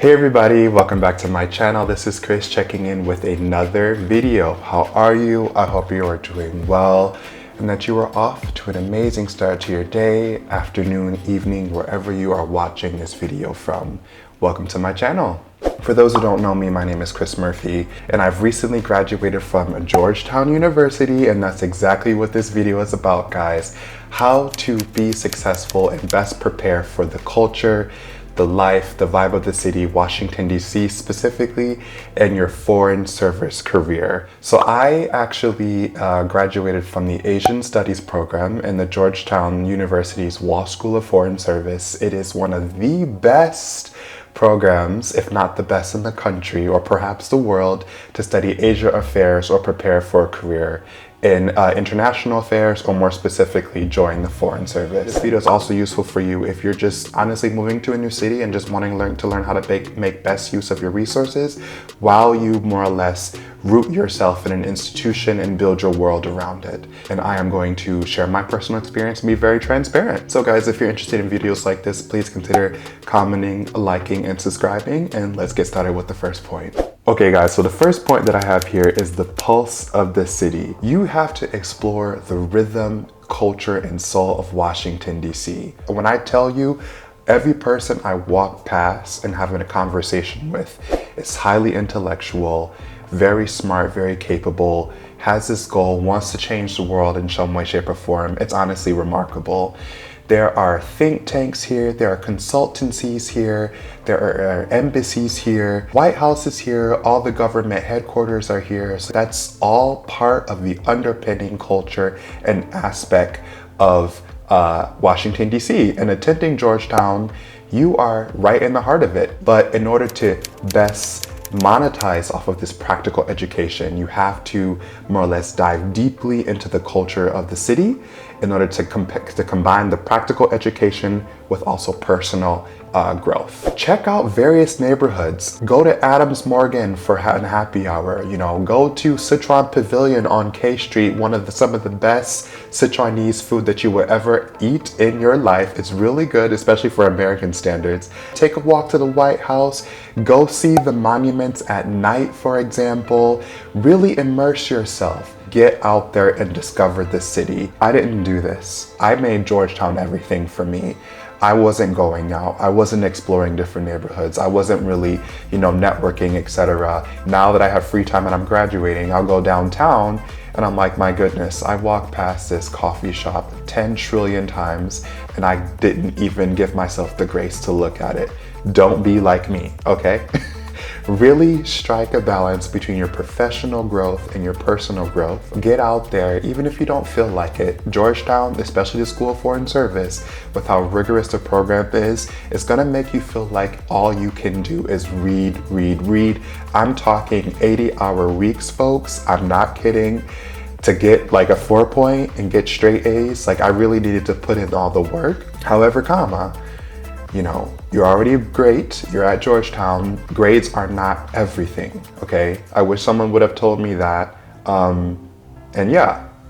Hey everybody, welcome back to my channel. This is Chris checking in with another video. How are you? I hope you are doing well and that you are off to an amazing start to your day, afternoon, evening, wherever you are watching this video from. Welcome to my channel. For those who don't know me, my name is Chris Murphy and I've recently graduated from Georgetown University, and that's exactly what this video is about, guys. How to be successful and best prepare for the culture, the life, the vibe of the city, Washington, D.C. specifically, and your foreign service career. So I actually graduated from the Asian Studies program in the Georgetown University's Walsh School of Foreign Service. It is one of the best programs, if not the best in the country or perhaps the world, to study Asia affairs or prepare for a career in international affairs, or more specifically, join the foreign service. This video is also useful for you if you're just honestly moving to a new city and just wanting to learn how to make best use of your resources while you more or less root yourself in an institution and build your world around it. And I am going to share my personal experience and be very transparent. So guys, if you're interested in videos like this, please consider commenting, liking, and subscribing, and let's get started with the first point. Okay guys, so the first point that I have here is the pulse of the city. You have to explore the rhythm, culture, and soul of Washington, D.C. When I tell you, every person I walk past and having a conversation with is highly intellectual, very smart, very capable, has this goal, wants to change the world in some way, shape, or form. It's honestly remarkable. There are think tanks here, there are consultancies here, there are embassies here, White House is here, all the government headquarters are here. So that's all part of the underpinning culture and aspect of Washington, D.C. And attending Georgetown, you are right in the heart of it. But in order to best monetize off of this practical education, you have to more or less dive deeply into the culture of the city in order to combine the practical education with also personal growth. Check out various neighborhoods. Go to Adams Morgan for a happy hour. You know, go to Sichuan Pavilion on K Street, some of the best Sichuanese food that you will ever eat in your life. It's really good, especially for American standards. Take a walk to the White House. Go see the monuments at night, for example. Really immerse yourself. Get out there and discover the city. I didn't do this. I made Georgetown everything for me. I wasn't going out. I wasn't exploring different neighborhoods. I wasn't really, networking, etc. Now that I have free time and I'm graduating, I'll go downtown and I'm like, my goodness, I walked past this coffee shop 10 trillion times and I didn't even give myself the grace to look at it. Don't be like me, okay? Really strike a balance between your professional growth and your personal growth. Get out there, even if you don't feel like it. Georgetown, especially the School of Foreign Service, with how rigorous the program is gonna make you feel like all you can do is read, read, read. I'm talking 80-hour weeks, folks. I'm not kidding. To get like a 4.0 and get straight A's, like I really needed to put in all the work. However, you're already great, you're at Georgetown, grades are not everything, okay? I wish someone would have told me that.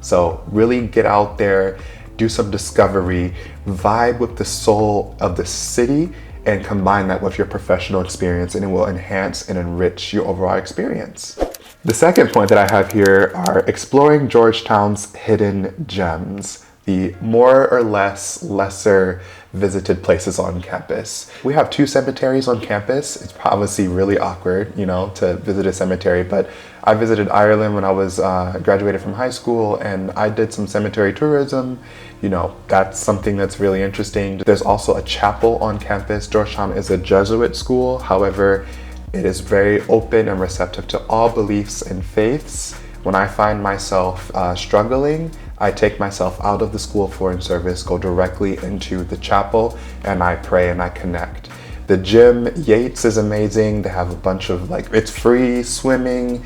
So really get out there, do some discovery, vibe with the soul of the city, and combine that with your professional experience, and it will enhance and enrich your overall experience. The second point that I have here are exploring Georgetown's hidden gems, the more or lesser visited places on campus. We have 2 cemeteries on campus. It's obviously really awkward, to visit a cemetery, but I visited Ireland when I was graduated from high school, and I did some cemetery tourism. That's something that's really interesting. There's also a chapel on campus. Georgetown is a Jesuit school. However, it is very open and receptive to all beliefs and faiths. When I find myself struggling, I take myself out of the School of Foreign Service, go directly into the chapel, and I pray and I connect. The gym, Yates, is amazing. They have a bunch of it's free swimming,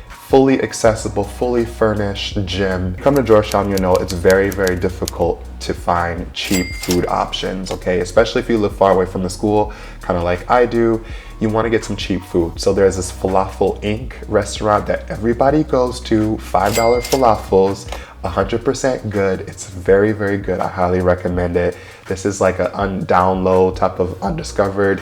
fully accessible, fully furnished gym. Come to Georgetown, it's very, very difficult to find cheap food options, okay? Especially if you live far away from the school, kind of like I do. You want to get some cheap food. So there's this Falafel Inc. restaurant that everybody goes to, $5 falafels, 100% good. It's very, very good. I highly recommend it. This is like a down low type of undiscovered.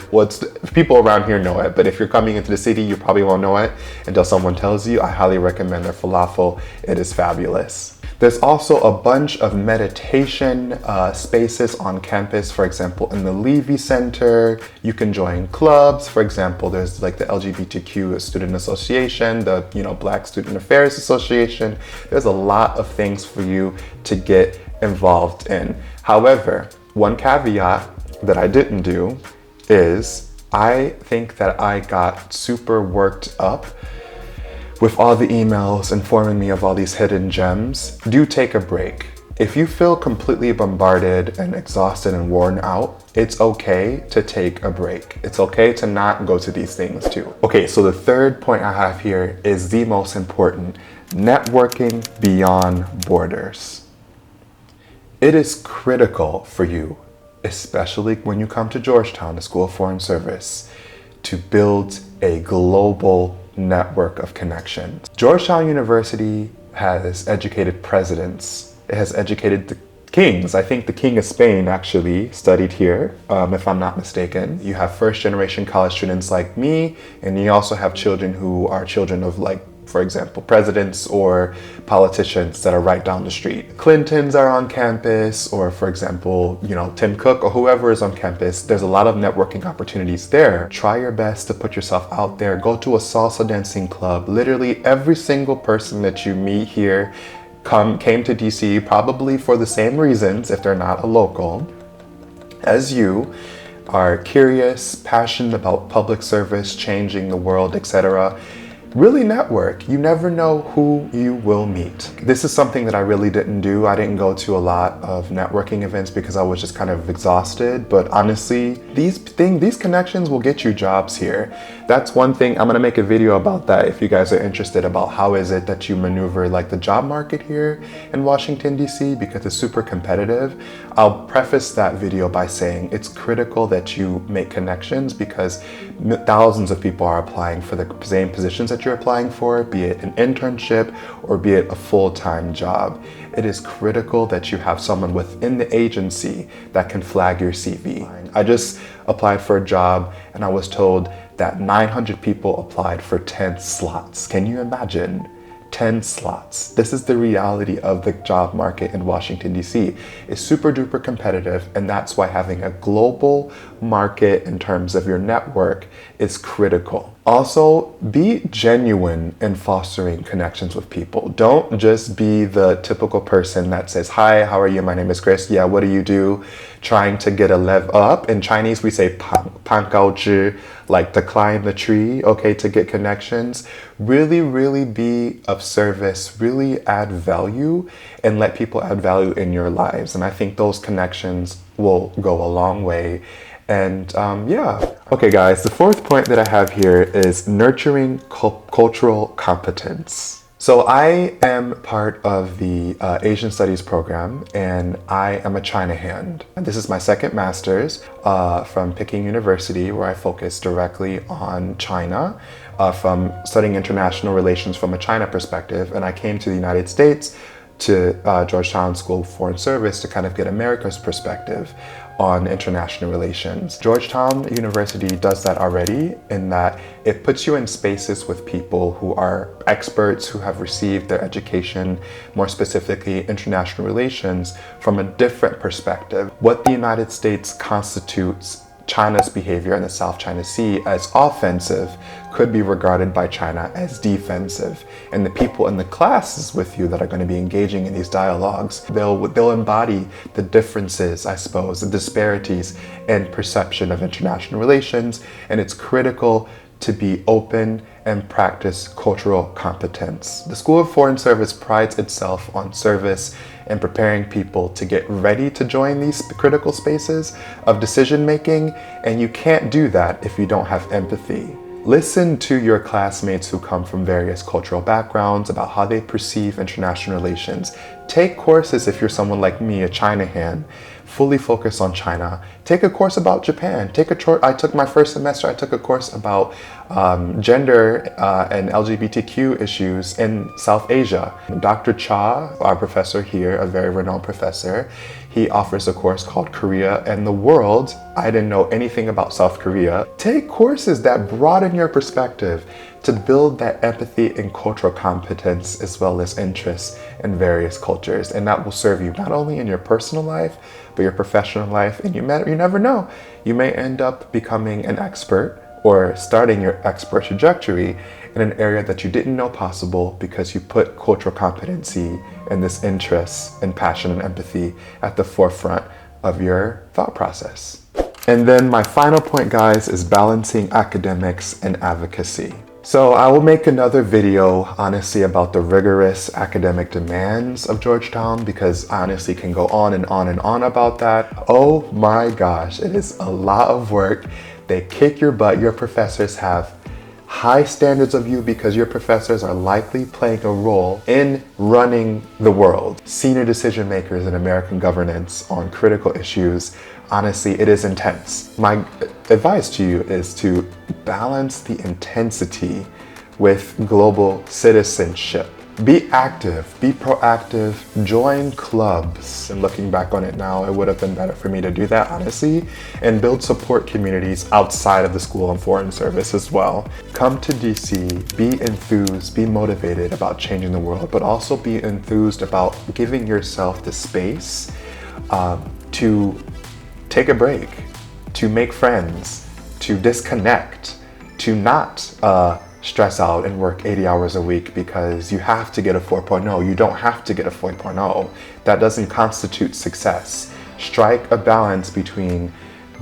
People around here know it, but if you're coming into the city, you probably won't know it until someone tells you. I highly recommend their falafel. It is fabulous. There's also a bunch of meditation spaces on campus. For example, in the Levy Center, you can join clubs. For example, there's like the LGBTQ Student Association, the Black Student Affairs Association. There's a lot of things for you to get involved in. However, one caveat that I didn't do is I think that I got super worked up with all the emails informing me of all these hidden gems. Do take a break. If you feel completely bombarded and exhausted and worn out, it's okay to take a break. It's okay to not go to these things too. Okay, so the third point I have here is the most important: networking beyond borders. It is critical for you, especially when you come to Georgetown, the School of Foreign Service, to build a global network of connections. Georgetown University has educated presidents. It has educated the kings. I think the King of Spain actually studied here, if I'm not mistaken. You have first generation college students like me, and you also have children who are children of, like, for example, presidents or politicians that are right down the street. Clintons are on campus, or for example, Tim Cook or whoever is on campus. There's a lot of networking opportunities there. Try your best to put yourself out there. Go to a salsa dancing club. Literally every single person that you meet here came to DC probably for the same reasons, if they're not a local, as you. Are curious, passionate about public service, changing the world, etc. Really network. You never know who you will meet. This is something that I really didn't do. I didn't go to a lot of networking events because I was just kind of exhausted. But honestly, these connections will get you jobs here. That's one thing. I'm gonna make a video about that if you guys are interested, about how is it that you maneuver like the job market here in Washington, D.C., because it's super competitive. I'll preface that video by saying it's critical that you make connections, because thousands of people are applying for the same positions that you're applying for, be it an internship or be it a full-time job. It is critical that you have someone within the agency that can flag your CV. I just applied for a job and I was told that 900 people applied for 10 slots. Can you imagine? 10 slots. This is the reality of the job market in Washington, D.C. It's super duper competitive, and that's why having a global market in terms of your network is critical. Also, be genuine in fostering connections with people. Don't just be the typical person that says, "Hi, how are you? My name is Chris. Yeah, what do you do?" Trying to get a level up. In Chinese, we say 攀高枝, like to climb the tree, okay, to get connections. Really, really be of service, really add value, and let people add value in your lives. And I think those connections will go a long way. And yeah. Okay guys, the fourth point that I have here is nurturing cultural competence. So I am part of the Asian Studies program, and I am a China hand. And this is my second master's from Peking University, where I focus directly on China, from studying international relations from a China perspective. And I came to the United States to Georgetown School of Foreign Service to kind of get America's perspective on international relations. Georgetown University does that already, in that it puts you in spaces with people who are experts, who have received their education, more specifically international relations, from a different perspective. What the United States constitutes China's behavior in the South China Sea as offensive could be regarded by China as defensive. And the people in the classes with you that are going to be engaging in these dialogues, they'll embody the differences, I suppose, the disparities in perception of international relations. And it's critical to be open and practice cultural competence. The School of Foreign Service prides itself on service and preparing people to get ready to join these critical spaces of decision making, and you can't do that if you don't have empathy. Listen to your classmates who come from various cultural backgrounds about how they perceive international relations. Take courses if you're someone like me, a China hand, fully focus on China. Take a course about Japan. I took my first semester, I took a course about gender and LGBTQ issues in South Asia. Dr. Cha, our professor here, a very renowned professor, He offers a course called Korea and the World. I didn't know anything about South Korea. Take courses that broaden your perspective to build that empathy and cultural competence as well as interests in various cultures. And that will serve you not only in your personal life, but your professional life. And you never know, you may end up becoming an expert or starting your expert trajectory in an area that you didn't know possible because you put cultural competency and this interest and passion and empathy at the forefront of your thought process. And then my final point, guys, is balancing academics and advocacy. So I will make another video, honestly, about the rigorous academic demands of Georgetown, because I honestly can go on and on and on about that. Oh my gosh, it is a lot of work. They kick your butt. Your professors have high standards of you because your professors are likely playing a role in running the world. Senior decision makers in American governance on critical issues. Honestly, it is intense. My advice to you is to balance the intensity with global citizenship. Be active, be proactive, join clubs. And looking back on it now, it would have been better for me to do that, honestly, and build support communities outside of the school and foreign service as well. Come to DC, be enthused, be motivated about changing the world, but also be enthused about giving yourself the space to take a break, to make friends, to disconnect, to not stress out and work 80 hours a week because you have to get a 4.0. You don't have to get a 4.0. That doesn't constitute success. Strike a balance between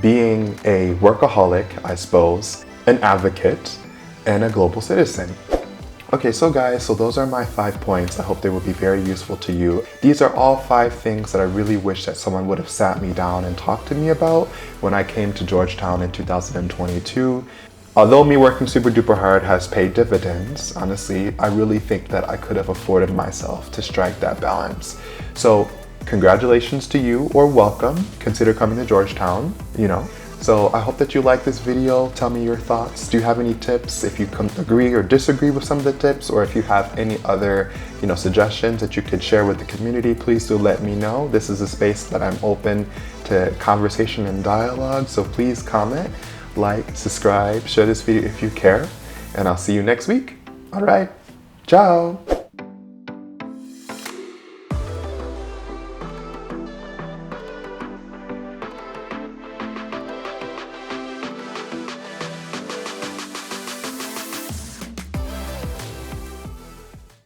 being a workaholic, I suppose, an advocate, and a global citizen. Okay, so guys, so those are my 5 points. I hope they will be very useful to you. These are all 5 things that I really wish that someone would have sat me down and talked to me about when I came to Georgetown in 2022. Although me working super duper hard has paid dividends, honestly, I really think that I could have afforded myself to strike that balance. So congratulations to you, or welcome. Consider coming to Georgetown, you know. So I hope that you like this video. Tell me your thoughts. Do you have any tips? If you agree or disagree with some of the tips, or if you have any other, suggestions that you could share with the community, please do let me know. This is a space that I'm open to conversation and dialogue. So please comment, like, subscribe, share this video if you care, and I'll see you next week. All right, ciao.